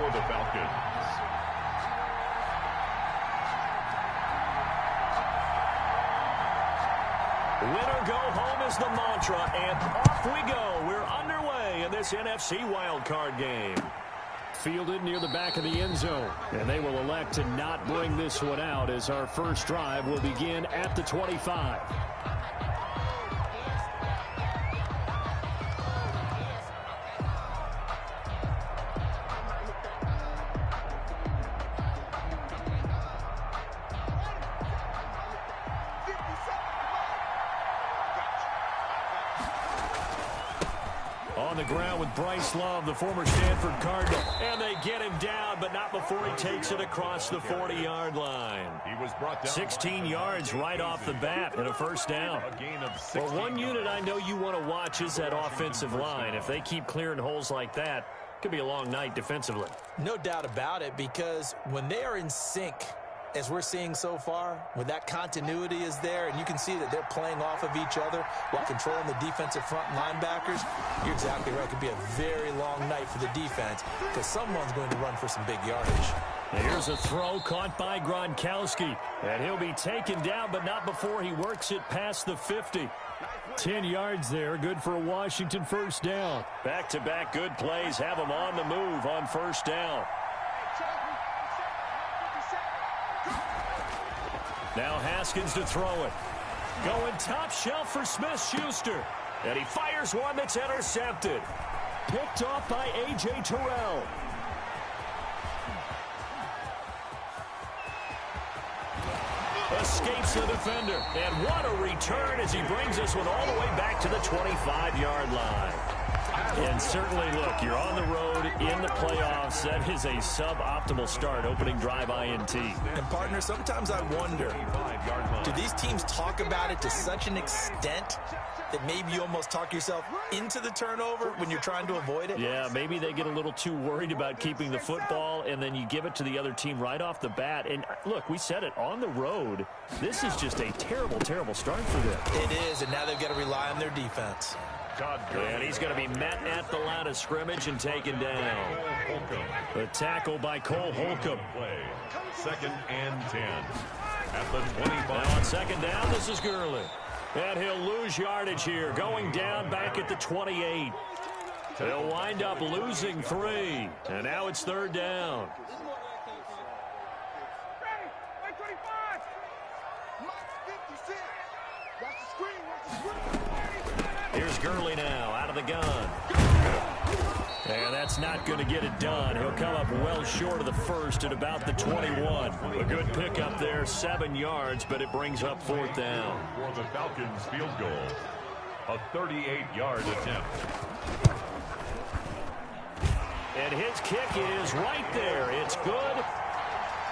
for the Falcons. Win or go home is the mantra, and off we go. We're underway in this NFC wildcard game. Fielded near the back of the end zone, and they will elect to not bring this one out as our first drive will begin at the 25. On the ground with Bryce Love, the former Stanford Cardinal. And they get him down, but not before he takes it across the 40-yard line. He was brought down 16 yards right off the bat and a first down. A gain of Well, one unit I know you want to watch is that offensive line. If they keep clearing holes like that, it could be a long night defensively. No doubt about it, because when they are in sync, as we're seeing so far, when that continuity is there and you can see that they're playing off of each other while controlling the defensive front linebackers, you're exactly right. It could be a very long night for the defense because someone's going to run for some big yardage. Here's a throw caught by Gronkowski. And he'll be taken down, but not before he works it past the 50. 10 yards there, good for a Washington first down. Back-to-back good plays have him on the move on first down. Now Haskins to throw it. Going top shelf for Smith-Schuster. And he fires one that's intercepted. Picked off by A.J. Terrell. Escapes the defender. And what a return as he brings this one all the way back to the 25-yard line. And certainly, look, you're on the road in the playoffs. That is a suboptimal start, opening drive INT. And, partner, sometimes I wonder, do these teams talk about it to such an extent that maybe you almost talk yourself into the turnover when you're trying to avoid it? Yeah, maybe they get a little too worried about keeping the football, and then you give it to the other team right off the bat. And, look, we said it, on the road, this is just a terrible, terrible start for them. It is, and now they've got to rely on their defense. And he's going to be met at the line of scrimmage and taken down. The tackle by Cole Holcomb. Second and 10. At the 25. Now on second down, this is Gurley. And he'll lose yardage here, going down back at the 28. He'll wind up losing 3. And now it's third down. Here's Gurley now, out of the gun. And that's not going to get it done. He'll come up well short of the first at about the 21. A good pickup there, 7 yards, but it brings up fourth down. For the Falcons field goal, a 38-yard attempt. And his kick is right there. It's good.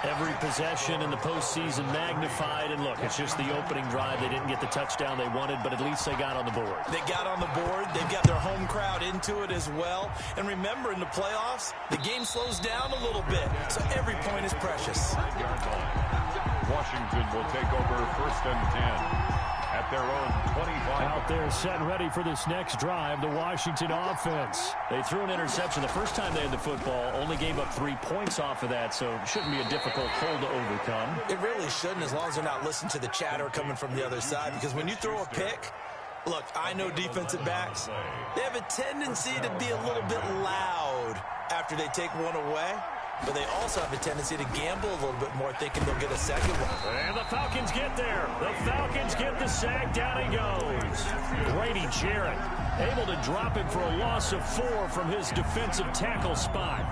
Every possession in the postseason magnified. And look, it's just the opening drive. They didn't get the touchdown they wanted, but at least they got on the board. They got on the board. They've got their home crowd into it as well. And remember, in the playoffs, the game slows down a little bit. So every point is precious. Washington will take over first and 10. At their own 25. Out there set ready for this next drive, the Washington offense. They threw an interception the first time they had the football, only gave up 3 points off of that, so it shouldn't be a difficult hole to overcome. It really shouldn't, as long as they're not listening to the chatter coming from the other side, because when you throw a pick, look, I know defensive backs, they have a tendency to be a little bit loud after they take one away. But they also have a tendency to gamble a little bit more, thinking they'll get a second one. And the Falcons get there. The Falcons get the sack. Down he goes. Grady Jarrett able to drop him for a loss of 4 from his defensive tackle spot.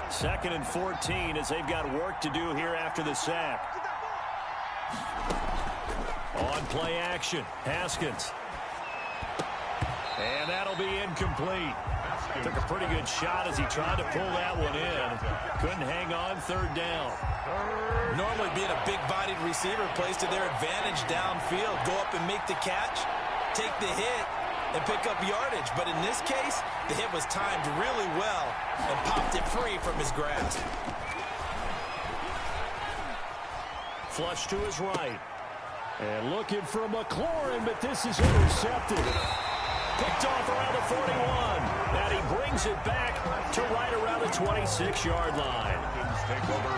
Second and 14 as they've got work to do here after the sack. On play action, Haskins. And that'll be incomplete. Took a pretty good shot as he tried to pull that one in. Couldn't hang on, third down. Normally being a big-bodied receiver plays to their advantage downfield. Go up and make the catch, take the hit, and pick up yardage. But in this case, the hit was timed really well and popped it free from his grasp. Flush to his right. And looking for McLaurin, but this is intercepted. Picked off around the brings it back to right around the 26-yard line.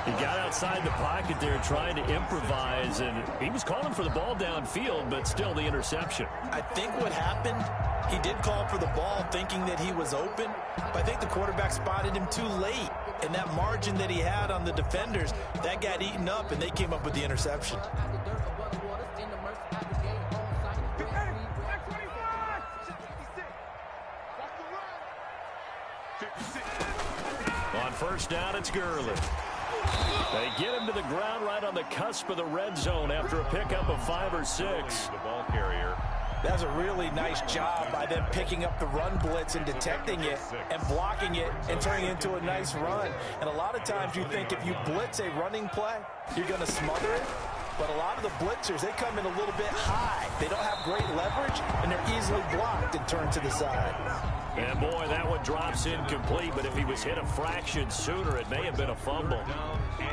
He got outside the pocket there trying to improvise, and he was calling for the ball downfield, but still the interception. I think what happened, he did call for the ball thinking that he was open, but I think the quarterback spotted him too late. And that margin that he had on the defenders, that got eaten up, and they came up with the interception. On first down, it's Gurley. They get him to the ground right on the cusp of the red zone after a pickup of 5 or 6. The ball carrier. That's a really nice job by them picking up the run blitz and detecting it and blocking it and turning it into a nice run. And a lot of times you think if you blitz a running play, you're going to smother it. But a lot of the blitzers, they come in a little bit high. They don't have great leverage, and they're easily blocked and turned to the side. And, boy, that one drops incomplete, but if he was hit a fraction sooner, it may have been a fumble.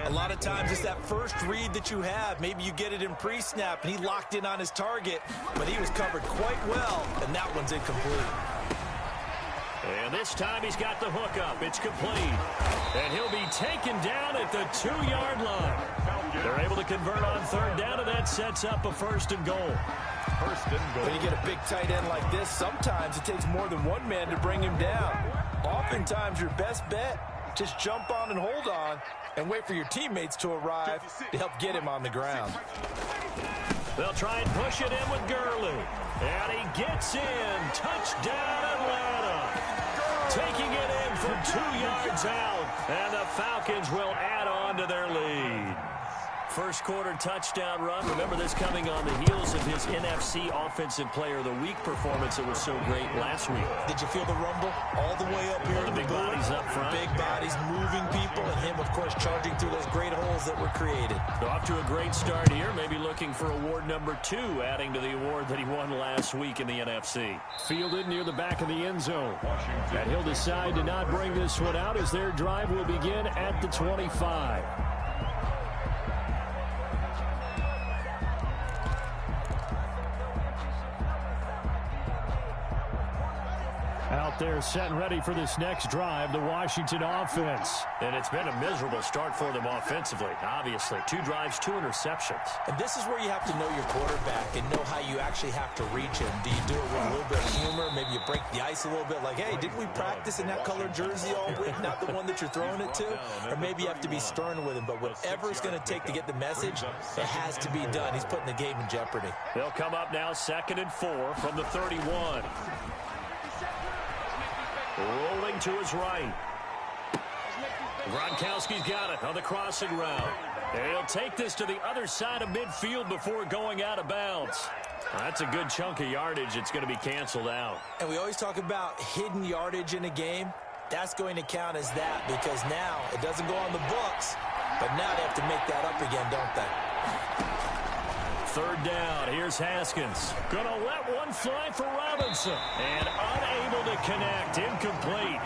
A lot of times it's that first read that you have. Maybe you get it in pre-snap, and he locked in on his target, but he was covered quite well, and that one's incomplete. And this time he's got the hook up. It's complete. And he'll be taken down at the 2-yard line. They're able to convert on third down, and that sets up a 1st and goal. When you get a big tight end like this, sometimes it takes more than one man to bring him down. Oftentimes your best bet, just jump on and hold on and wait for your teammates to arrive to help get him on the ground. They'll try and push it in with Gurley. And he gets in. Touchdown, Atlanta. Taking it in from 2 yards out. And the Falcons will add on to their lead. First quarter touchdown run. Remember this coming on the heels of his NFC Offensive Player of the Week performance that was so great last week. Did you feel the rumble all the way up here? The big bodies up front. Big bodies moving people, and him, of course, charging through those great holes that were created. So off to a great start here. Maybe looking for award number 2, adding to the award that he won last week in the NFC. Fielded near the back of the end zone. And he'll decide to not bring this one out as their drive will begin at the 25. Out there set and ready for this next drive, the Washington offense. And it's been a miserable start for them offensively, obviously. 2 drives, 2 interceptions. And this is where you have to know your quarterback and know how you actually have to reach him. Do you do it with a little bit of humor? Maybe you break the ice a little bit like, hey, didn't we practice in that colored jersey all week, not the one that you're throwing it to? Or maybe you have to be stern with him. But whatever it's going to take to get the message, it has to be done. He's putting the game in jeopardy. They'll come up now 2nd and 4 from the 31. Rolling to his right. Gronkowski's got it on the crossing route. And he'll take this to the other side of midfield before going out of bounds. That's a good chunk of yardage. It's going to be canceled out. And we always talk about hidden yardage in a game. That's going to count as that because now it doesn't go on the books, but now they have to make that up again, don't they? 3rd down. Here's Haskins. Gonna let one fly for Robinson. And unable to connect. Incomplete.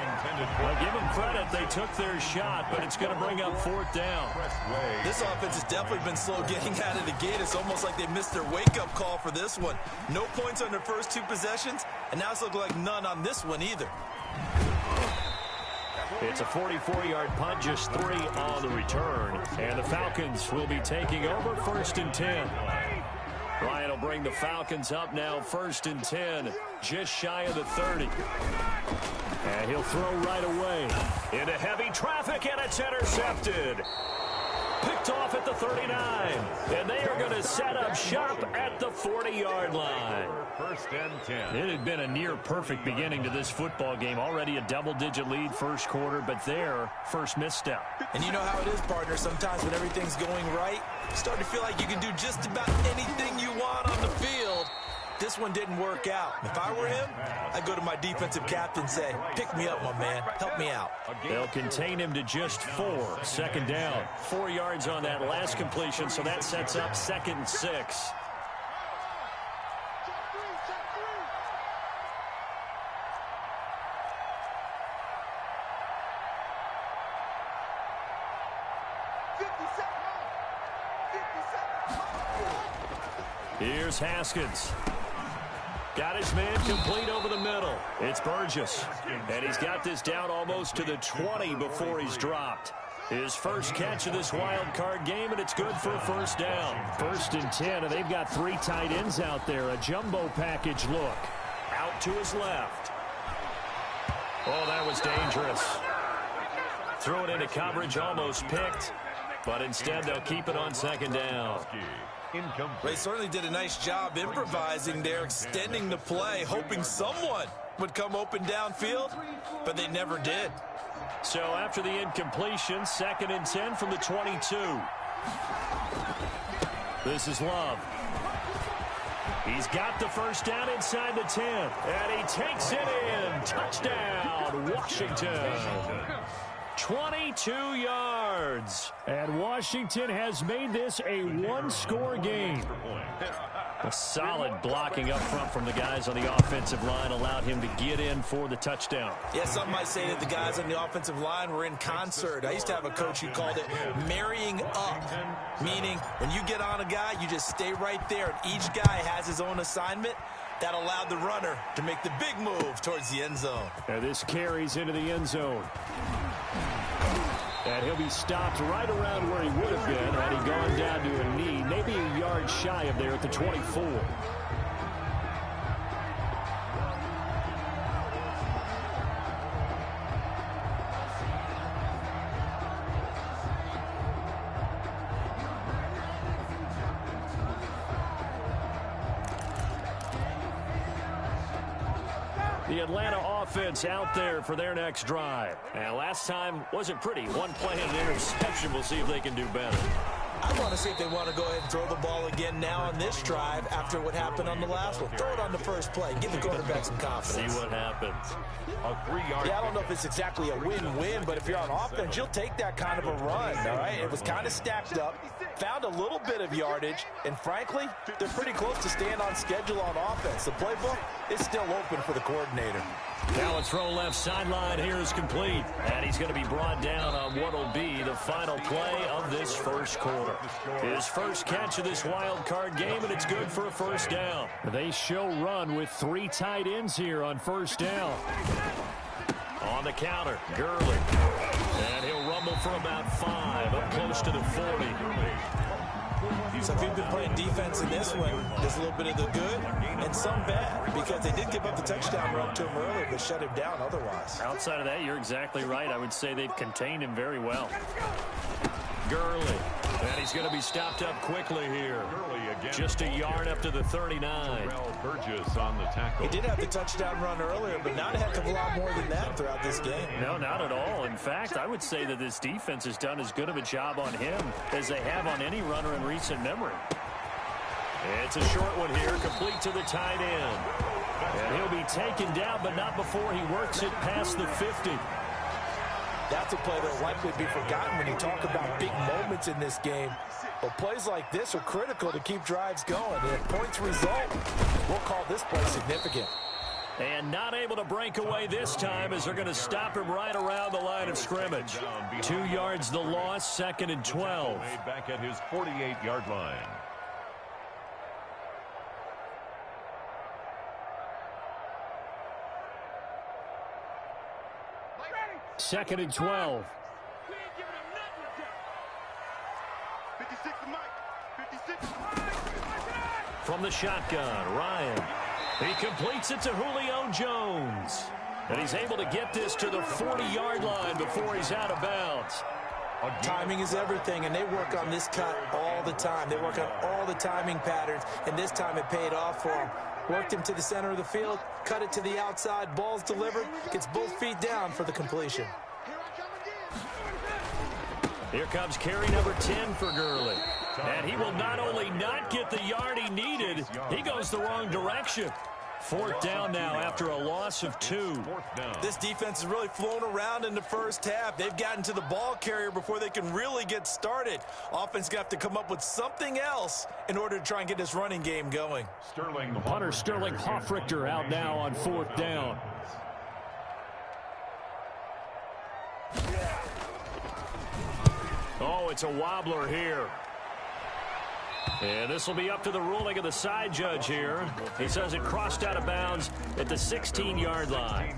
I'll give them credit. They took their shot, but it's going to bring up 4th down. This offense has definitely been slow getting out of the gate. It's almost like they missed their wake-up call for this one. No points on their first 2 possessions, and now it's looking like none on this one either. It's a 44-yard punt, just 3 on the return. And the Falcons will be taking over 1st and 10. Ryan will bring the Falcons up now 1st and 10, just shy of the 30. And he'll throw right away. Into heavy traffic, and it's intercepted. Picked off at the 39. And they are going to set up shop at the 40-yard line. 1st and 10. It had been a near-perfect beginning to this football game. Already a double-digit lead first quarter, but their first misstep. And you know how it is, partner. Sometimes when everything's going right, you start to feel like you can do just about anything you want on the field. This one didn't work out. If I were him, I'd go to my defensive captain and say, pick me up, my man. Help me out. They'll contain him to just 4. 2nd down. 4 yards on that last completion, so that sets up 2nd and 6. Here's Haskins. Got his man complete over the middle. It's Burgess. And he's got this down almost to the 20 before he's dropped. His first catch of this wild card game, and it's good for a first down. 1st and 10, and they've got 3 tight ends out there. A jumbo package look. Out to his left. Oh, that was dangerous. Threw it into coverage, almost picked. But instead, they'll keep it on 2nd down. They certainly did a nice job improvising there, extending the play, hoping someone would come open downfield, but they never did. So after the incompletion, 2nd and 10 from the 22. This is Love. He's got the first down inside the 10. And he takes it in. Touchdown, Washington. 22 yards. And Washington has made this a one-score game. A solid blocking up front from the guys on the offensive line allowed him to get in for the touchdown. Yeah, some might say that the guys on the offensive line were in concert. I used to have a coach who called it marrying up, meaning when you get on a guy, you just stay right there, and each guy has his own assignment. That allowed the runner to make the big move towards the end zone. And this carries into the end zone. And he'll be stopped right around where he would have been had he gone down to a knee, maybe a yard shy of there at the 24. The Atlanta offense out there for their next drive. And last time wasn't pretty. One play and an interception. We'll see if they can do better. I want to see if they want to go ahead and throw the ball again now on this drive after what happened on the last one. Throw it on the first play. Give the quarterback some confidence. See what happens. A 3-yard. Yeah, I don't know if it's exactly a win-win, but if you're on offense, you'll take that kind of a run, all right? It was kind of stacked up, found a little bit of yardage, and frankly, they're pretty close to staying on schedule on offense. The playbook is still open for the coordinator. Now a throw left sideline here is complete. And he's going to be brought down on what will be the final play of this first quarter. His first catch of this wild card game, and it's good for a first down. They show run with 3 tight ends here on first down. On the counter, Gurley. And he'll rumble for about 5, up close to the 40. So if you've been playing defense in this one, there's a little bit of the good and some bad, because they did give up the touchdown run to him earlier, but shut him down otherwise. Outside of that, you're exactly right. I would say they've contained him very well. Gurley. And he's going to be stopped up quickly here. Just a yard up to the 39. Burgess on the tackle. He did have the touchdown run earlier, but not a heck of a lot more than that throughout this game. No, not at all. In fact, I would say that this defense has done as good of a job on him as they have on any runner in recent memory. It's a short one here, complete to the tight end. And he'll be taken down, but not before he works it past the 50. That's a play that will likely be forgotten when you talk about big moments in this game. But plays like this are critical to keep drives going. And if points result, we'll call this play significant. And not able to break away this time as they're going to stop him right around the line of scrimmage. 2 yards the loss, 2nd and 12. Back at his 48-yard line. Second and 12. From the shotgun, Ryan. He completes it to Julio Jones. And he's able to get this to the 40-yard line before he's out of bounds. Timing is everything, and they work on this cut all the time. They work on all the timing patterns, and this time it paid off for him. Worked him to the center of the field, cut it to the outside, ball's delivered, gets both feet down for the completion. Here comes carry number 10 for Gurley. And he will not only not get the yard he needed, he goes the wrong direction. 4th down now after a loss of 2. This defense has really flown around in the first half. They've gotten to the ball carrier before they can really get started. Offense got to come up with something else in order to try and get this running game going. Punter Sterling Hoffrichter out now on 4th down. Oh, it's a wobbler here. And this will be up to the ruling of the side judge here. He says it crossed out of bounds at the 16-yard line.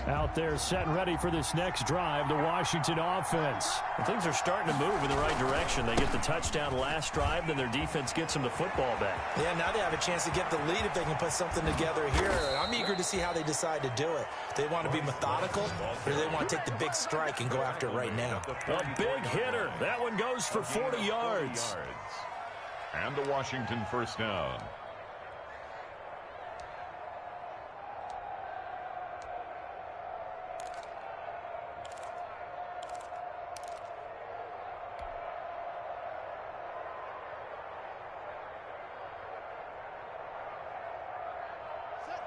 Out there set and ready for this next drive, the Washington offense. And things are starting to move in the right direction. They get the touchdown last drive, then their defense gets them the football back. Yeah, now they have a chance to get the lead if they can put something together here. I'm eager to see how they decide to do it. They want to be methodical, or do they want to take the big strike and go after it right now? A big hitter. That one goes for 40 yards. And the Washington first down.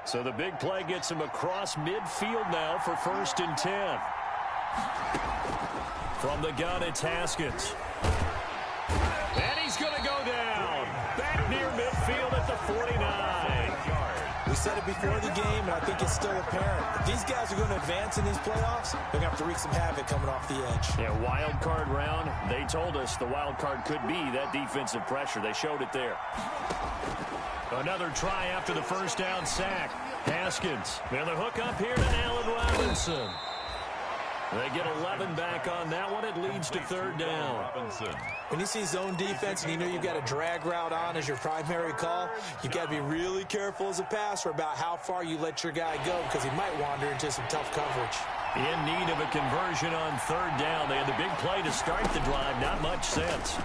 So the big play gets him across midfield now for 1st and 10. From the gun, it's Haskins. And he's going to go down. Back near midfield at the 49. We said it before the game, and I think it's still apparent. If these guys are going to advance in these playoffs, they're going to have to wreak some havoc coming off the edge. Yeah, wild card round. They told us the wild card could be that defensive pressure. They showed it there. Another try after the first down sack. Haskins. And the hook up here to Allen Robinson. They get 11 back on that one. It leads to 3rd down. When you see zone defense and you know you've got a drag route on as your primary call, you've got to be really careful as a passer about how far you let your guy go because he might wander into some tough coverage. In need of a conversion on 3rd down. They had the big play to start the drive. Not much sense.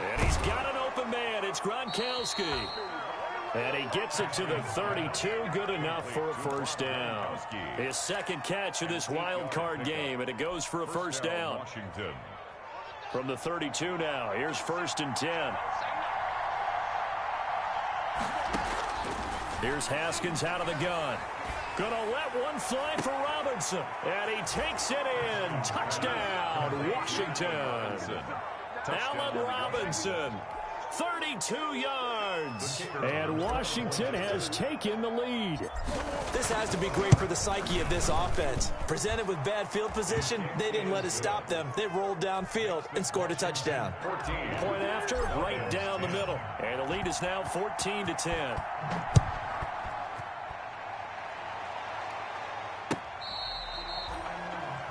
And he's got an open man. It's Gronkowski. And he gets it to the 32. Good enough for a 1st down. His 2nd catch of this wild card game, and it goes for a 1st down. From the 32 now, here's 1st and 10. Here's Haskins out of the gun. Gonna let one fly for Robinson. And he takes it in. Touchdown, Washington. Allen Robinson. 32 yards. And Washington has taken the lead. This has to be great for the psyche of this offense. Presented with bad field position, they didn't let it stop them. They rolled downfield and scored a touchdown. Point after, right down the middle. And the lead is now 14-10.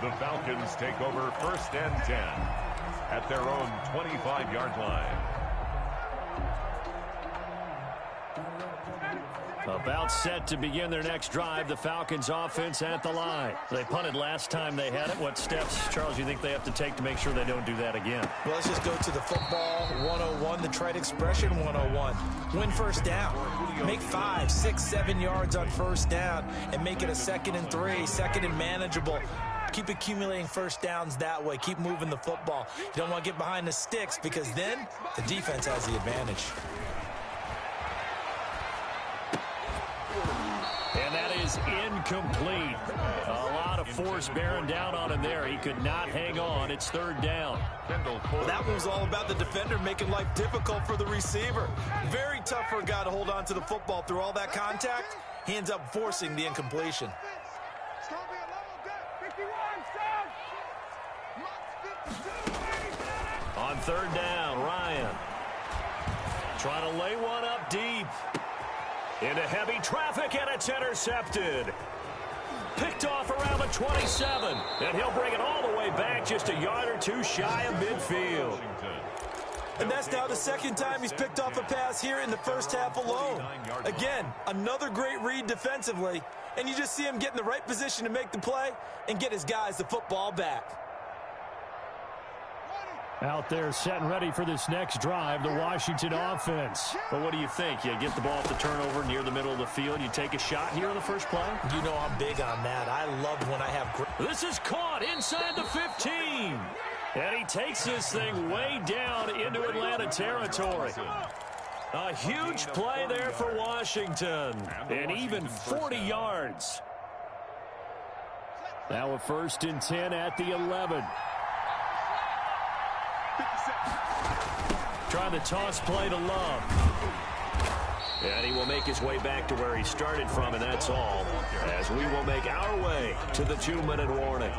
The Falcons take over 1st and 10 at their own 25-yard line. About set to begin their next drive, the Falcons offense at the line. They punted last time they had it. What steps, Charles, you think they have to take to make sure they don't do that again? Well, let's just go to the football 101, the trite expression 101. Win 1st down. Make 5, 6, 7 yards on 1st down and make it a 2nd and 3, 2nd and manageable. Keep accumulating 1st downs that way. Keep moving the football. You don't want to get behind the sticks because then the defense has the advantage. And that is incomplete. A lot of force bearing down on him there. He could not hang on. It's 3rd down. Well, that one was all about the defender making life difficult for the receiver. Very tough for a guy to hold on to the football through all that contact. He ends up forcing the incompletion. On 3rd down, Ryan. Trying to lay one up deep. Into heavy traffic, and it's intercepted. Picked off around the 27. And he'll bring it all the way back just a yard or two shy of midfield. And that's now the 2nd time he's picked off a pass here in the 1st half alone. Again, another great read defensively. And you just see him get in the right position to make the play and get his guys the football back. Out there set and ready for this next drive, the Washington offense. But what do you think? You get the ball at the turnover near the middle of the field. You take a shot here on the first play? You know I'm big on that. I love when I have... This is caught inside the 15. And he takes this thing way down into Atlanta territory. A huge play there for Washington. And even 40 yards. Now a 1st and 10 at the 11. Trying the toss play to Love. And he will make his way back to where he started from, and that's all. As we will make our way to the 2-minute warning.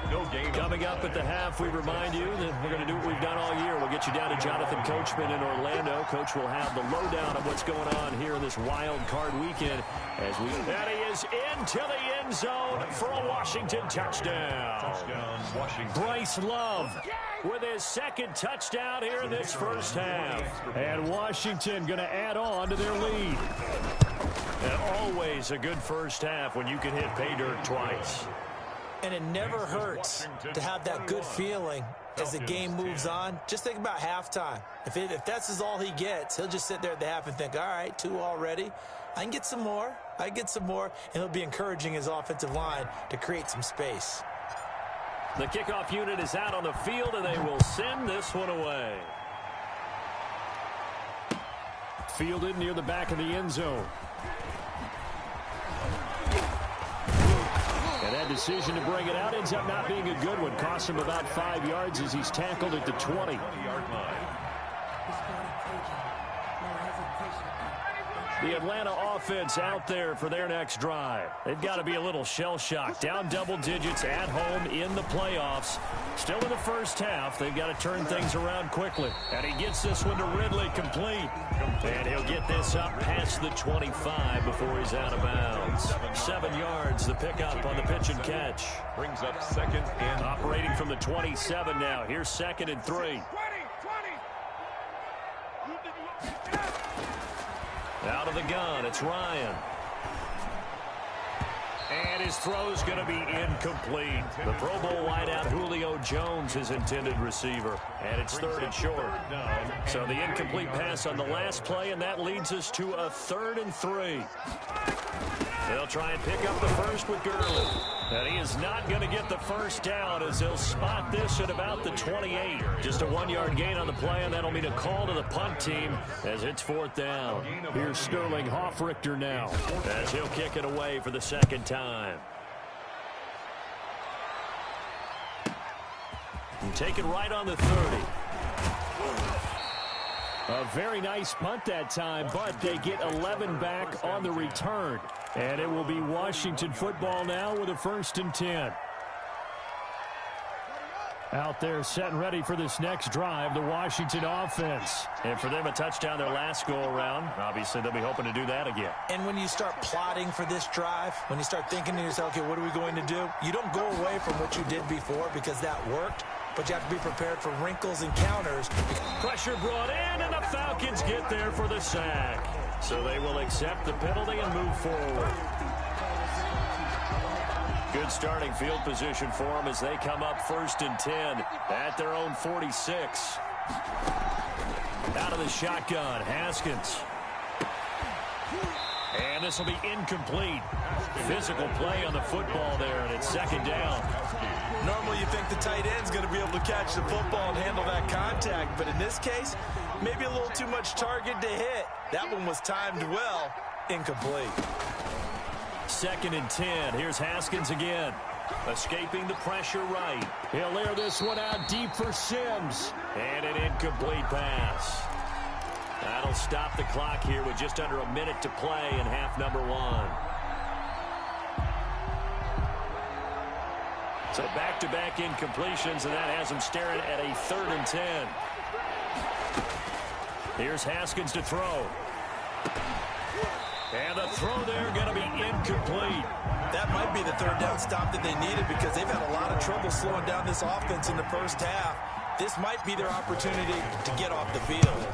No gain. Coming up at the half, we remind you that we're going to do what we've done all year. We'll get you down to Jonathan Coachman in Orlando. Coach will have the lowdown of what's going on here in this wild card weekend. And he is into the end zone for a Washington touchdown. Touchdown, Washington. Bryce Love with his second touchdown here in this first half. And Washington going to add on to their lead. And always a good first half when you can hit pay dirt twice. And it never hurts to have that good feeling as the game moves on. Just think about halftime. If that's all he gets, he'll just sit there at the half and think, all right, 2 already. I can get some more. And he'll be encouraging his offensive line to create some space. The kickoff unit is out on the field, and they will send this one away. Fielded near the back of the end zone. And that decision to bring it out ends up not being a good one. Cost him about 5 yards as he's tackled at the 20. 20-yard line. The Atlanta offense out there for their next drive. They've got to be a little shell-shocked. Down double digits at home in the playoffs. Still in the first half. They've got to turn things around quickly. And he gets this one to Ridley complete. And he'll get this up past the 25 before he's out of bounds. 7 yards, the pickup on the pitch and catch. Brings up second and operating from the 27 now. Here's 2nd and 3. Out of the gun, it's Ryan. And his throw's going to be incomplete. The Pro Bowl wideout Julio Jones, his intended receiver. And it's 3rd and short. So the incomplete pass on the last play, and that leads us to a 3rd and 3. They'll try and pick up the first with Gurley. And he is not going to get the first down as they'll spot this at about the 28. Just a 1-yard gain on the play, and that'll mean a call to the punt team as it's 4th down. Here's Sterling Hoffrichter now as he'll kick it away for the 2nd time. And take it right on the 30. A very nice punt that time, but they get 11 back on the return. And it will be Washington football now with a 1st and 10. Out there set and ready for this next drive, the Washington offense. And for them, a touchdown their last go-around. Obviously, they'll be hoping to do that again. And when you start plotting for this drive, when you start thinking to yourself, okay, what are we going to do? You don't go away from what you did before because that worked. But you have to be prepared for wrinkles and counters. Pressure brought in, and the Falcons get there for the sack. So they will accept the penalty and move forward. Good starting field position for them as they come up 1st and 10 at their own 46. Out of the shotgun, Haskins. And this will be incomplete. Physical play on the football there, and it's 2nd down. Normally you think the tight end's going to be able to catch the football and handle that contact, but in this case, maybe a little too much target to hit. That one was timed well. Incomplete. 2nd and 10. Here's Haskins again. Escaping the pressure right. He'll air this one out deep for Sims. And an incomplete pass. That'll stop the clock here with just under a minute to play in half number 1. So back-to-back incompletions, and that has them staring at a 3rd and 10. Here's Haskins to throw. And the throw there going to be incomplete. That might be the 3rd down stop that they needed because they've had a lot of trouble slowing down this offense in the first half. This might be their opportunity to get off the field.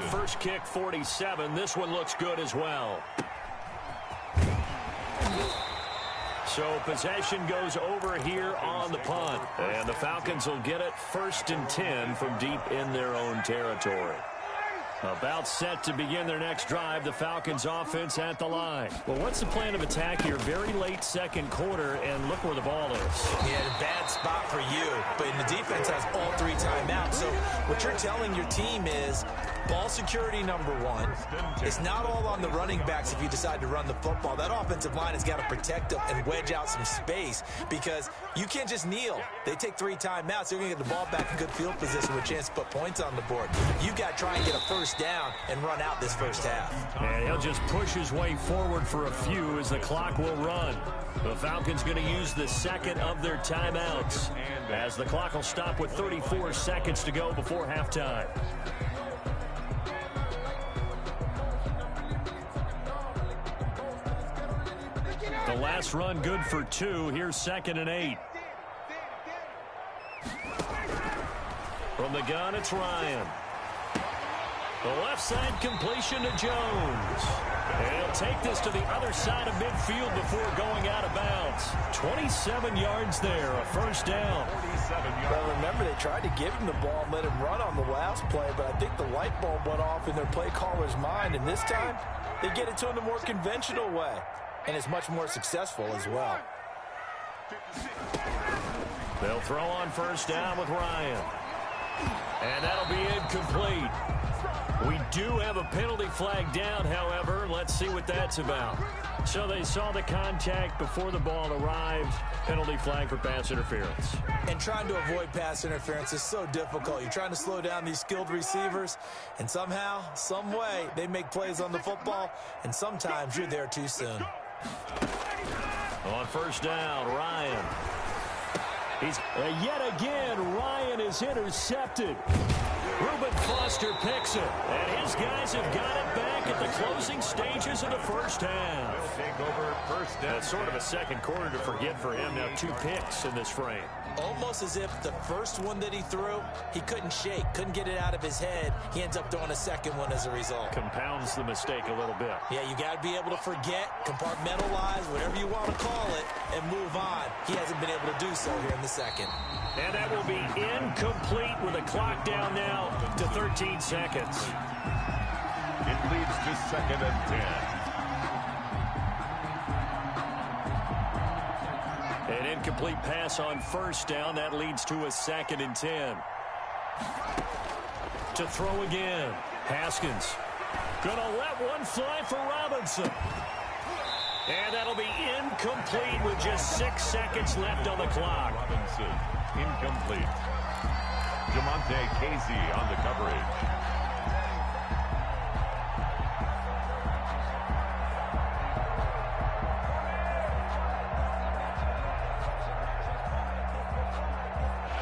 First kick, 47. This one looks good as well. So possession goes over here on the punt. And the Falcons will get it 1st and 10 from deep in their own territory. About set to begin their next drive, the Falcons offense at the line. Well, what's the plan of attack here? Very late 2nd quarter, and look where the ball is. Yeah, bad spot for you, but the defense has all 3 timeouts. So what you're telling your team is ball security number 1. It's not all on the running backs if you decide to run the football. That offensive line has got to protect them and wedge out some space because you can't just kneel. They take 3 timeouts. They're going to get the ball back in good field position with a chance to put points on the board. You've got to try and get a 1st first down and run out this first half. And he'll just push his way forward for a few as the clock will run. The Falcons going to use the second of their timeouts as the clock will stop with 34 seconds to go before halftime. The last run good for 2. Here's 2nd and 8. From the gun, it's Ryan. The left side completion to Jones. And he'll take this to the other side of midfield before going out of bounds. 27 yards there, a first down. Well, remember, they tried to give him the ball and let him run on the last play, but I think the light bulb went off in their play caller's mind, and this time they get it to him the more conventional way, and it's much more successful as well. They'll throw on first down with Ryan. And that'll be incomplete. We do have a penalty flag down, however. Let's see what that's about. So they saw the contact before the ball arrived. Penalty flag for pass interference. And trying to avoid pass interference is so difficult. You're trying to slow down these skilled receivers, and somehow, some way, they make plays on the football, and sometimes you're there too soon. On first down, Ryan. He's yet again, Ryan is intercepted. Reuben Foster picks it, and his guys have got it back at the closing stages of the first half. Take over first down. That's sort of a second quarter to forget for him. Now 2 picks in this frame. Almost as if the first one that he threw, he couldn't shake, couldn't get it out of his head. He ends up throwing a second one as a result. Compounds the mistake a little bit. Yeah, you got to be able to forget, compartmentalize, whatever you want to call it, and move on. He hasn't been able to do so here in the second. And that will be incomplete with the clock down now to 13 seconds. It leads to 2nd and 10. An incomplete pass on first down. That leads to a 2nd and 10. To throw again. Haskins. Gonna let one fly for Robinson. And that'll be incomplete with just 6 seconds left on the clock. Robinson, incomplete. Jamonte Casey on the coverage.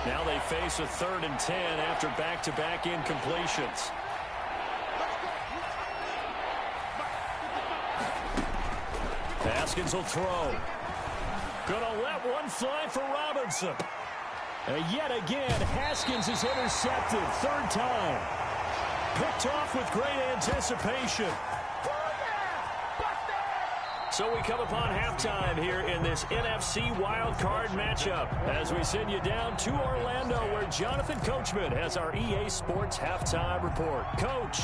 Now they face a 3rd and 10 after back-to-back incompletions. Haskins will throw. Gonna let one fly for Robinson. Yet again, Haskins is intercepted. 3rd time. Picked off with great anticipation. So we come upon halftime here in this NFC wildcard matchup as we send you down to Orlando where Jonathan Coachman has our EA Sports halftime report. Coach.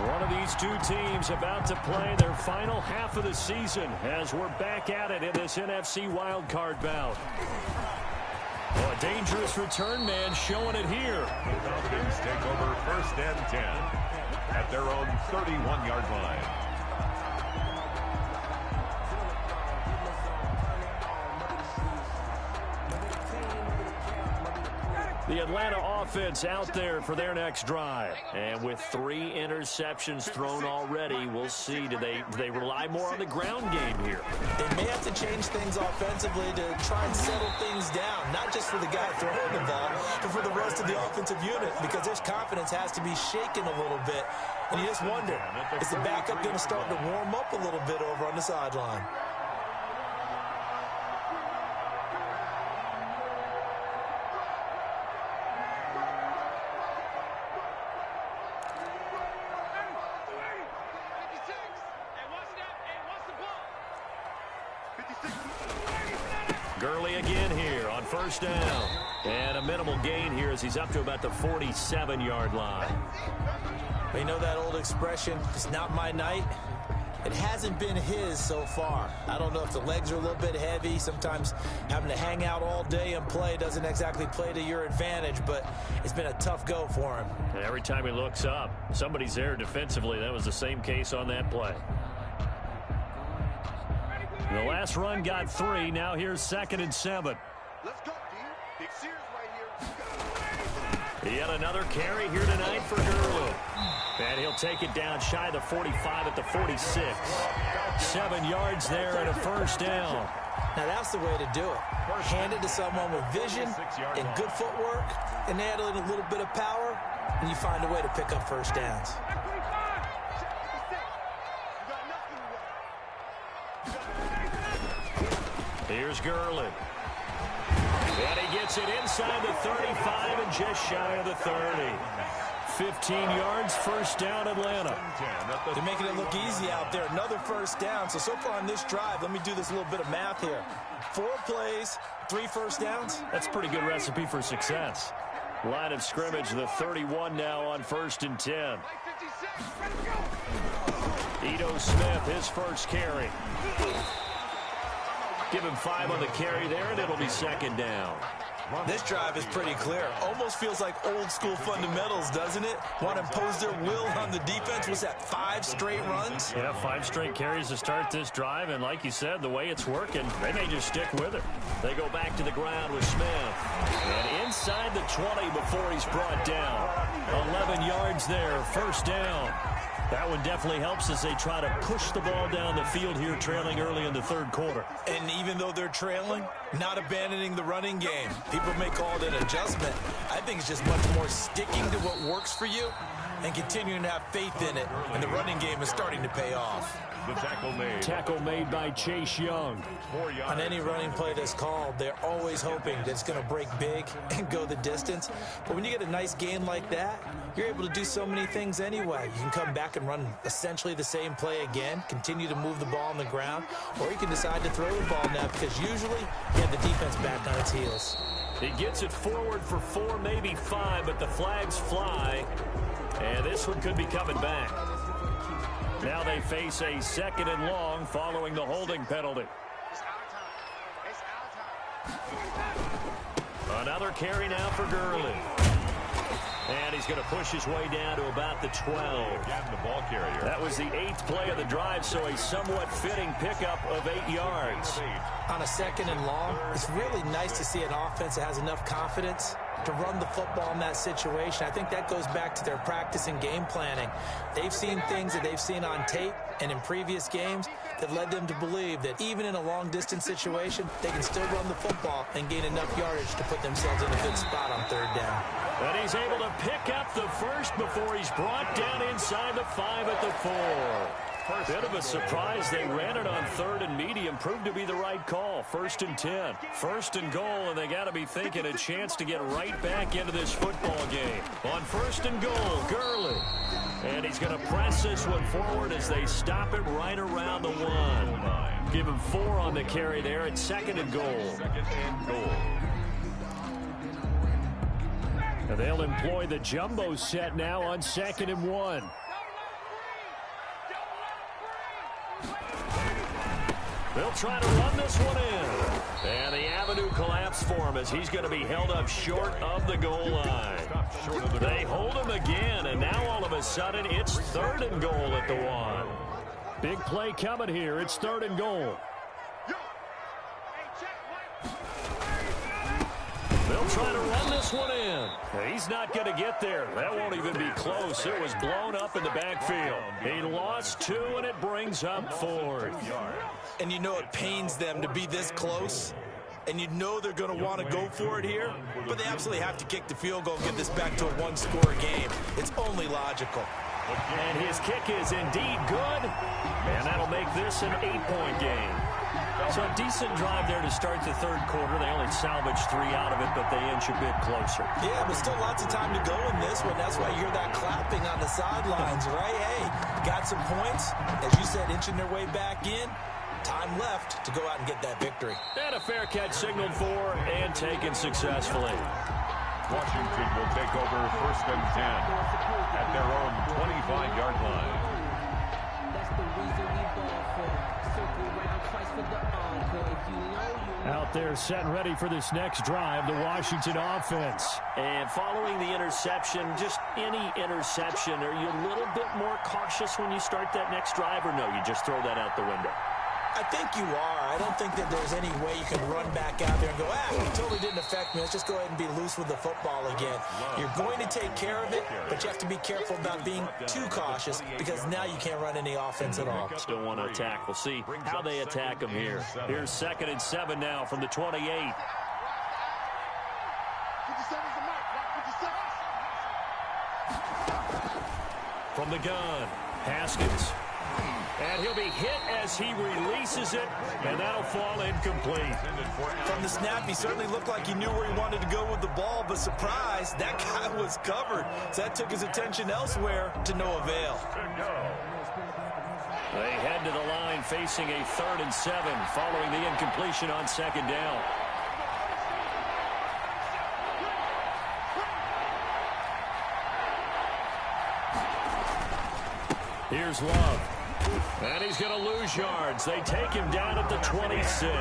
One of these two teams about to play their final half of the season as we're back at it in this NFC wildcard bout. Oh, a dangerous return man showing it here. The Falcons take over 1st and 10 at their own 31-yard line. The Atlanta offense out there for their next drive. And with 3 interceptions thrown already, we'll see. Do they rely more on the ground game here? They may have to change things offensively to try and settle things down, not just for the guy throwing the ball, but for the rest of the offensive unit, because their confidence has to be shaken a little bit. And you just wonder, is the backup going to start to warm up a little bit over on the sideline? Gurley again here on first down. And a minimal gain here as he's up to about the 47-yard line. But you know that old expression, it's not my night? It hasn't been his so far. I don't know if the legs are a little bit heavy. Sometimes having to hang out all day and play doesn't exactly play to your advantage, but it's been a tough go for him. And every time he looks up, somebody's there defensively. That was the same case on that play. The last run got 3. Now here's 2nd and 7. Let's go, D. Big Sears right here. Yet another carry here tonight for Gurley. And he'll take it down shy of the 45 at the 46. 7 yards there and a first down. Now that's the way to do it. Hand it to someone with vision and good footwork, and add in a little bit of power, and you find a way to pick up first downs. Here's Gurley. And he gets it inside the 35 and just shy of the 30. 15 yards, first down, Atlanta. They're making it look easy out there. Another first down. So far on this drive, let me do this little bit of math here. 4 plays, 3 first downs. That's a pretty good recipe for success. Line of scrimmage, the 31 now on 1st and 10. Ito Smith, his first carry. Give him 5 on the carry there, and it'll be 2nd down. This drive is pretty clear. Almost feels like old school fundamentals, doesn't it? Want to impose their will on the defense. Was that 5 straight runs? Yeah, 5 straight carries to start this drive, and like you said, the way it's working, they may just stick with it. They go back to the ground with Smith. And inside the 20 before he's brought down. 11 yards there, first down. That one definitely helps as they try to push the ball down the field here, trailing early in the 3rd quarter. And even though they're trailing, not abandoning the running game. People may call it an adjustment. I think it's just much more sticking to what works for you and continuing to have faith in it. And the running game is starting to pay off. The tackle made. Tackle made by Chase Young. On any running play that's called, they're always hoping that it's going to break big and go the distance. But when you get a nice gain like that, you're able to do so many things anyway. You can come back and run essentially the same play again, continue to move the ball on the ground, or you can decide to throw the ball now because usually you have the defense back on its heels. He gets it forward for 4, maybe 5, but the flags fly, and this one could be coming back. Now they face a 2nd and long following the holding penalty. Another carry now for Gurley. And he's going to push his way down to about the 12. Again, the ball carrier. That was the 8th play of the drive, so a somewhat fitting pickup of 8 yards. On a 2nd and long, it's really nice to see an offense that has enough confidence to run the football in that situation. I think that goes back to their practice and game planning. They've seen things that they've seen on tape and in previous games that led them to believe that even in a long-distance situation, they can still run the football and gain enough yardage to put themselves in a good spot on 3rd down. And he's able to pick up the first before he's brought down inside the 5 at the 4. Bit of a surprise. They ran it on 3rd and medium. Proved to be the right call. 1st and 10. 1st and goal, and they got to be thinking a chance to get right back into this football game. On 1st and goal, Gurley. And he's going to press this one forward as they stop it right around the 1. Give him 4 on the carry there at 2nd and goal. 2nd and goal. And they'll employ the jumbo set now on 2nd and 1. They'll try to run this one in. And the avenue collapsed for him as he's going to be held up short of the goal line. They hold him again, and now all of a sudden it's 3rd and goal at the 1. Big play coming here. It's 3rd and goal. They'll try to run this one in. He's not going to get there. That won't even be close. It was blown up in the backfield. He lost 2, and it brings up 4th. And you know it pains them to be this close. And you know they're going to want to go for it here. But they absolutely have to kick the field goal and get this back to a 1-score game. It's only logical. And his kick is indeed good. And that'll make this an 8-point game. So a decent drive there to start the 3rd quarter. They only salvaged 3 out of it, but they inch a bit closer. Yeah, but still lots of time to go in this one. That's why you hear that clapping on the sidelines, right? Hey, got some points. As you said, inching their way back in. Time left to go out and get that victory. And a fair catch signaled for and taken successfully. Washington will take over 1st and 10 at their own 25-yard line. Out there set and ready for this next drive, the Washington offense. And following the interception, just any interception, are you a little bit more cautious when you start that next drive, or no, you just throw that out the window? I think you are. I don't think that there's any way you can run back out there and go, it totally didn't affect me. Let's just go ahead and be loose with the football again. You're going to take care of it, but you have to be careful about being too cautious because now you can't run any offense at all. Still want to attack. We'll see how they attack him here. Here's 2nd and 7 now from the 28. From the gun, Haskins. And he'll be hit as he releases it, and that'll fall incomplete. From the snap, he certainly looked like he knew where he wanted to go with the ball, but surprise, that guy was covered. So that took his attention elsewhere to no avail. They head to the line facing a 3rd and 7 following the incompletion on 2nd down. Here's Love. And he's going to lose yards. They take him down at the 26.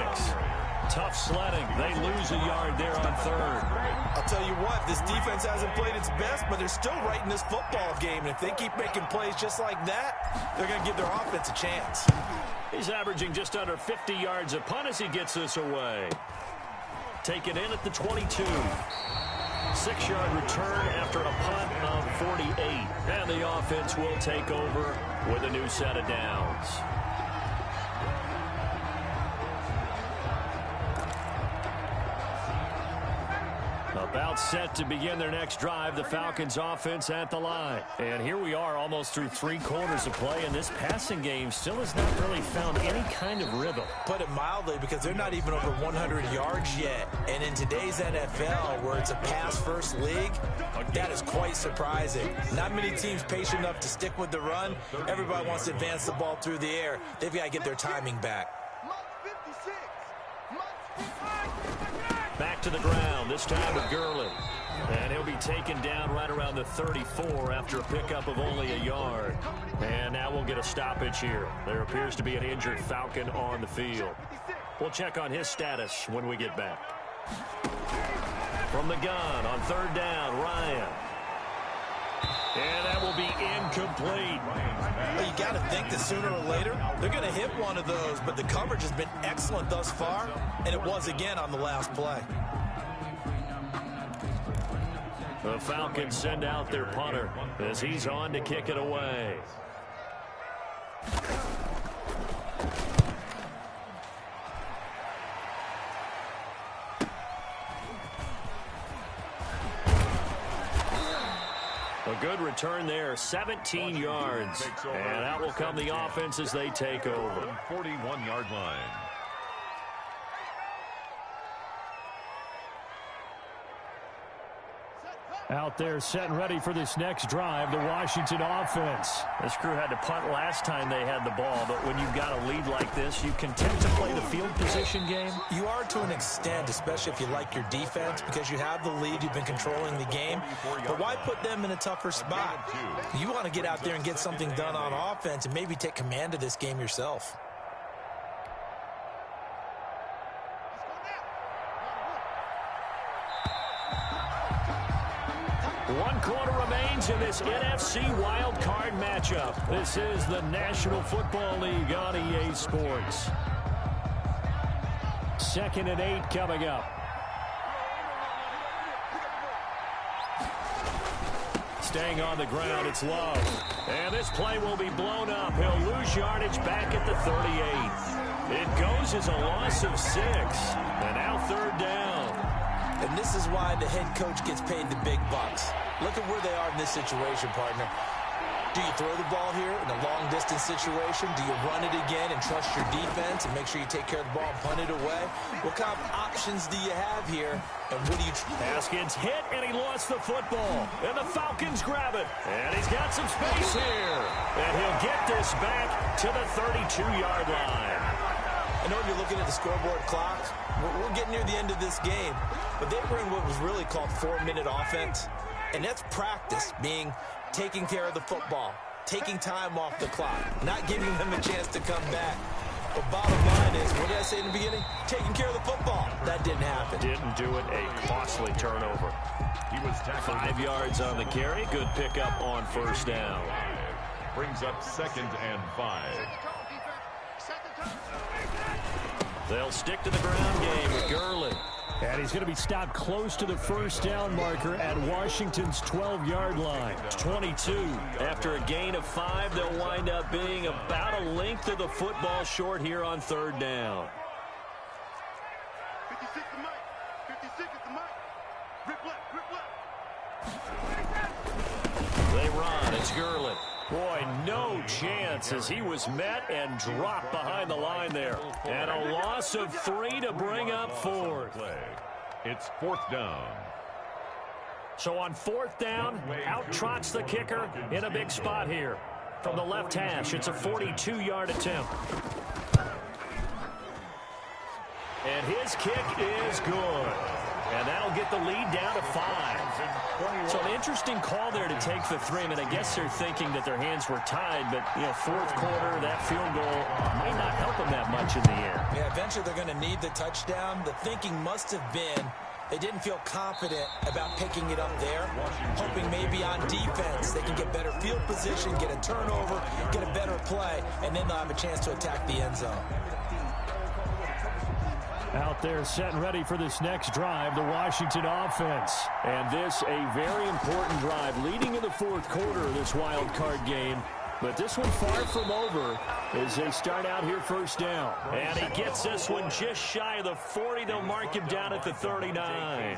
Tough sledding. They lose a yard there on 3rd. I'll tell you what, this defense hasn't played its best, but they're still right in this football game. And if they keep making plays just like that, they're going to give their offense a chance. He's averaging just under 50 yards a punt as he gets this away. Taken in at the 22. 6-yard return after a punt of 48. And the offense will take over with a new set of downs. About set to begin their next drive, the Falcons offense at the line. And here we are almost through 3 quarters of play, and this passing game still has not really found any kind of rhythm. Put it mildly, because they're not even over 100 yards yet. And in today's NFL, where it's a pass-first league, that is quite surprising. Not many teams patient enough to stick with the run. Everybody wants to advance the ball through the air. They've got to get their timing back. Back to the ground, this time with Gurley. And he'll be taken down right around the 34 after a pickup of only a yard. And now we'll get a stoppage here. There appears to be an injured Falcon on the field. We'll check on his status when we get back. From the gun on 3rd down, Ryan. And that will be incomplete. Well, you got to think that sooner or later they're going to hit one of those, but the coverage has been excellent thus far, and it was again on the last play. The Falcons send out their punter as he's on to kick it away. A good return there, 17 yards. And out will come the offense as they take over. 41-yard line. Out there set and ready for this next drive, the Washington offense. This crew had to punt last time they had the ball, but when you've got a lead like this, you can tend to play the field position game. You are to an extent, especially if you like your defense, because you have the lead, you've been controlling the game. But why put them in a tougher spot? You want to get out there and get something done on offense and maybe take command of this game yourself. One quarter remains in this NFC wild card matchup. This is the National Football League on EA Sports. 2nd and 8 coming up. Staying on the ground, it's Love. And this play will be blown up. He'll lose yardage back at the 38. It goes as a loss of 6. And now 3rd down. And this is why the head coach gets paid the big bucks. Look at where they are in this situation, partner. Do you throw the ball here in a long-distance situation? Do you run it again and trust your defense and make sure you take care of the ball and punt it away? What kind of options do you have here, and what do you... Haskins hit, and he lost the football. And the Falcons grab it. And he's got some space here. And he'll get this back to the 32-yard line. I know you're looking at the scoreboard clock. We're getting near the end of this game. But they were in what was really called 4-minute offense. And that's practice, being taking care of the football, taking time off the clock, not giving them a chance to come back. But bottom line is, what did I say in the beginning? Taking care of the football. That didn't happen. Didn't do it. A costly turnover. He was tackled 5 yards on the carry. Good pickup on 1st down. Brings up 2nd and 5. They'll stick to the ground game with Gurley. And he's going to be stopped close to the first down marker at Washington's 12-yard line. 22. After a gain of 5, they'll wind up being about a length of the football short here on third down. 56 to Mike. 56 to Mike. Rip left, rip left. They run. It's Gurley. Boy, no chance as he was met and dropped behind the line there. And a loss of 3 to bring up 4th. It's 4th down. So on 4th down, out trots the kicker in a big spot here. From the left hash, it's a 42-yard attempt. And his kick is good. And that'll get the lead down to 5. So an interesting call there to take the 3. I mean, I guess they're thinking that their hands were tied, but, you know, 4th quarter, that field goal might not help them that much in the air. Yeah, eventually they're going to need the touchdown. The thinking must have been they didn't feel confident about picking it up there, hoping maybe on defense they can get better field position, get a turnover, get a better play, and then they'll have a chance to attack the end zone. Out there set and ready for this next drive, the Washington offense. And this a very important drive leading in the 4th quarter of this wild card game. But this one far from over as they start out here first down. And he gets this one just shy of the 40. They'll mark him down at the 39.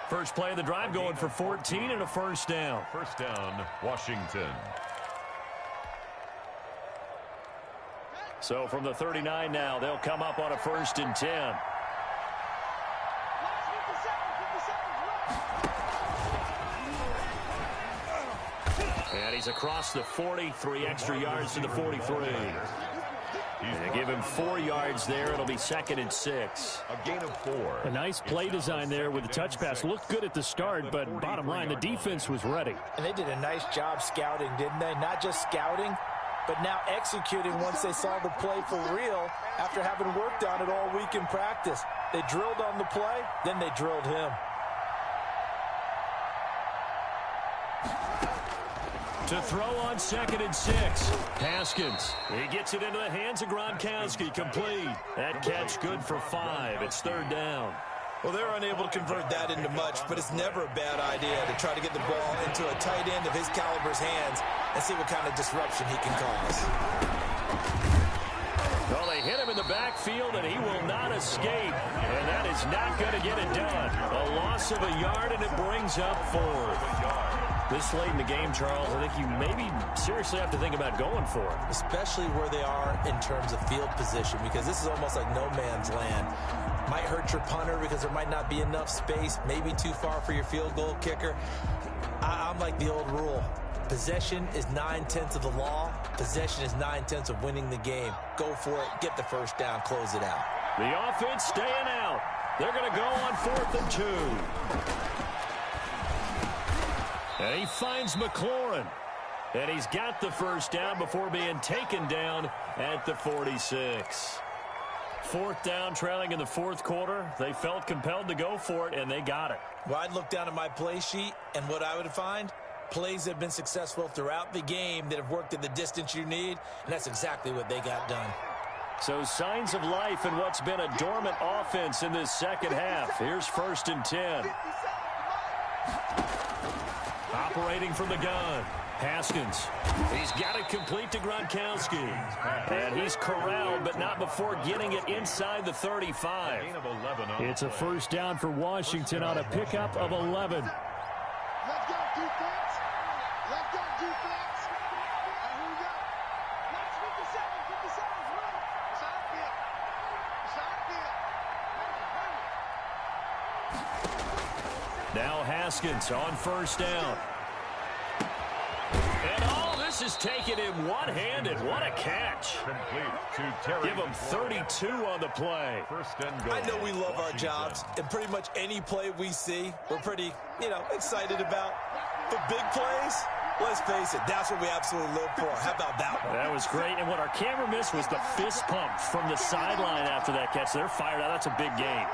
First play of the drive going for 14 and a first down. First down, Washington. So from the 39 now, they'll come up on a 1st and 10. And he's across the 40, 3 extra yards to the 43. And they give him 4 yards there. It'll be 2nd and 6. A gain of 4. A nice play design there with the touch pass. Looked good at the start, but bottom line, the defense was ready. And they did a nice job scouting, didn't they? Not just scouting, but now executing once they saw the play for real after having worked on it all week in practice. They drilled on the play, then they drilled him. To throw on 2nd and 6. Haskins. He gets it into the hands of Gronkowski. Complete. That catch good for 5. It's 3rd down. Well, they're unable to convert that into much, but it's never a bad idea to try to get the ball into a tight end of his caliber's hands and see what kind of disruption he can cause. Well, they hit him in the backfield, and he will not escape. And that is not going to get it done. A loss of a yard, and it brings up 4th. This late in the game, Charles, I think you maybe seriously have to think about going for it. Especially where they are in terms of field position, because this is almost like no man's land. Might hurt your punter because there might not be enough space, maybe too far for your field goal kicker. I'm like the old rule. Possession is 9/10 of the law. Possession is 9/10 of winning the game. Go for it. Get the first down. Close it out. The offense staying out. They're going to go on 4th and 2. And he finds McLaurin. And he's got the first down before being taken down at the 46. 4th down, trailing in the 4th quarter. They felt compelled to go for it, and they got it. Well, I'd look down at my play sheet, and what I would find, plays have been successful throughout the game that have worked at the distance you need, and that's exactly what they got done. So signs of life in what's been a dormant offense in this second half. Here's 1st and 10. Operating from the gun. Haskins. He's got it complete to Gronkowski. And he's corralled, but not before getting it inside the 35. It's a first down for Washington on a pickup of 11. Let's go, defense. Let's go, defense. Here we go. Let's 57, run. Side field. Now Haskins on first down. And all this is taken in one-handed. What a catch. Give him 32 on the play. First and goal. I know we love our jobs, and pretty much any play we see, we're pretty, excited about. But big plays, let's face it, that's what we absolutely live for. How about that one? That was great. And what our camera missed was the fist pump from the sideline after that catch. They're fired out. That's a big game.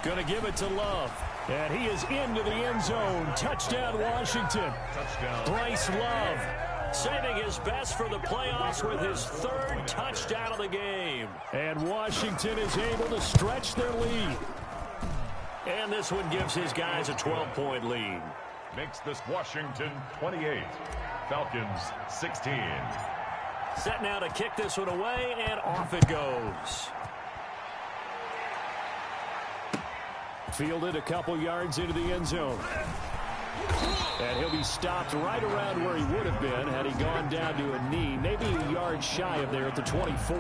Going to give it to Love. And he is into the end zone. Touchdown, Washington. Touchdown. Bryce Love saving his best for the playoffs with his third touchdown of the game. And Washington is able to stretch their lead. And this one gives his guys a 12-point lead. Makes this Washington 28. Falcons 16. Set now to kick this one away, and off it goes. Fielded a couple yards into the end zone. And he'll be stopped right around where he would have been had he gone down to a knee, maybe a yard shy of there at the 24.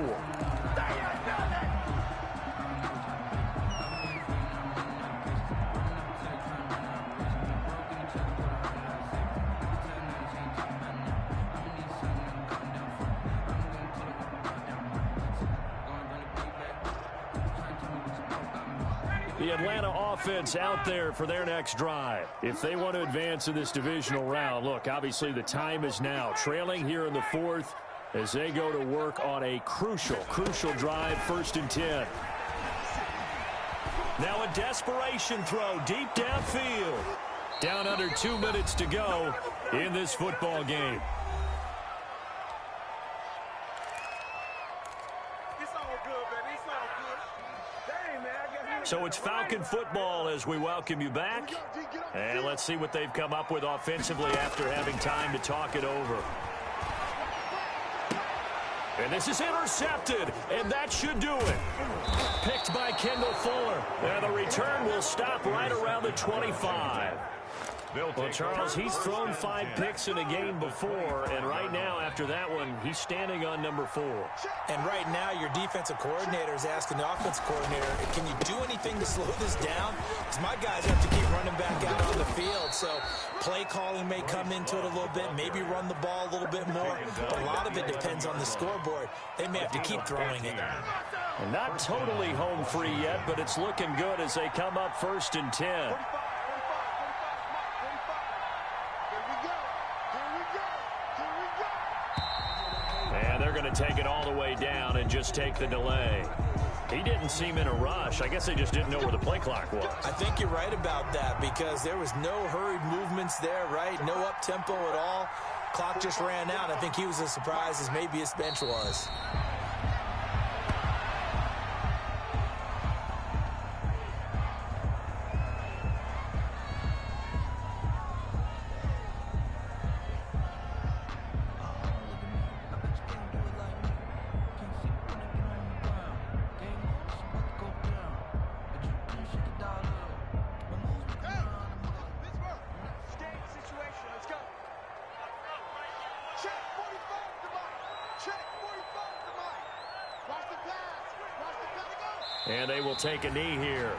The Atlanta offense out there for their next drive. If they want to advance in this divisional round, look, obviously the time is now. Trailing here in the fourth as they go to work on a crucial drive, 1st and 10. Now a desperation throw deep downfield. Down under 2 minutes to go in this football game. So it's Falcon football as we welcome you back. And let's see what they've come up with offensively after having time to talk it over. And this is intercepted, and that should do it. Picked by Kendall Fuller. And the return will stop right around the 25. Well, Charles, he's thrown 5 picks in a game before, and right now, after that one, he's standing on number 4. And right now, your defensive coordinator is asking the offensive coordinator, can you do anything to slow this down? Because my guys have to keep running back out on the field, so play calling may come into it a little bit, maybe run the ball a little bit more, but a lot of it depends on the scoreboard. They may have to keep throwing it. And not totally home free yet, but it's looking good as they come up 1st and 10. And they're going to take it all the way down and just take the delay. He didn't seem in a rush. I guess they just didn't know where the play clock was. I think you're right about that because there was no hurried movements there, right? No up-tempo at all. Clock just ran out. I think he was as surprised as maybe his bench was. And they will take a knee here.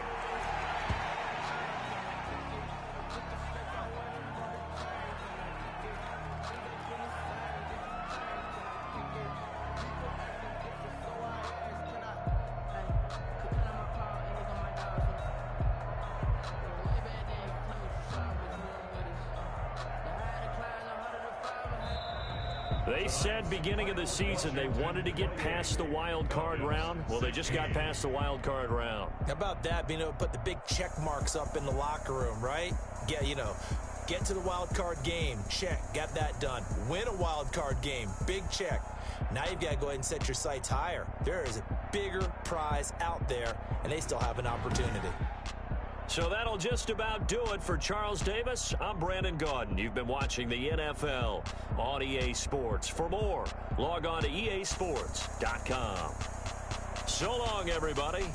They said beginning of the season they wanted to get past the wild card round. Well, they just got past the wild card round. How about that, being able to put the big check marks up in the locker room, right? Get to the wild card game, check, got that done. Win a wild card game, big check. Now you've got to go ahead and set your sights higher. There is a bigger prize out there, and they still have an opportunity. So that'll just about do it for Charles Davis. I'm Brandon Gaudin. You've been watching the NFL on EA Sports. For more, log on to easports.com. So long, everybody.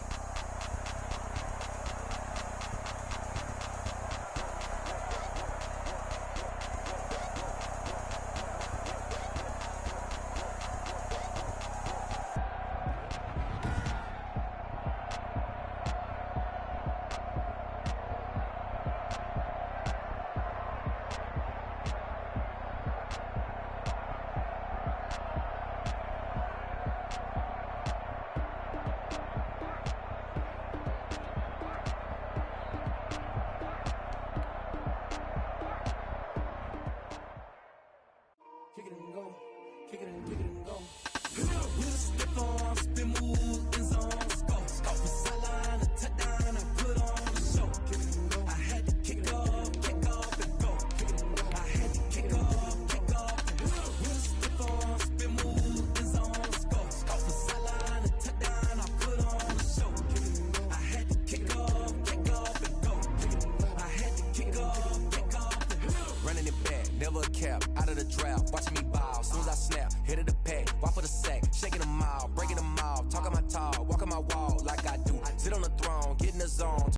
the cap, out of the draft, watching me ball. Soon as I snap, hit of the pack, walk for the sack, shaking them all, breaking them all, talking my talk, walking my wall like I do. Sit on the throne, get in the zone.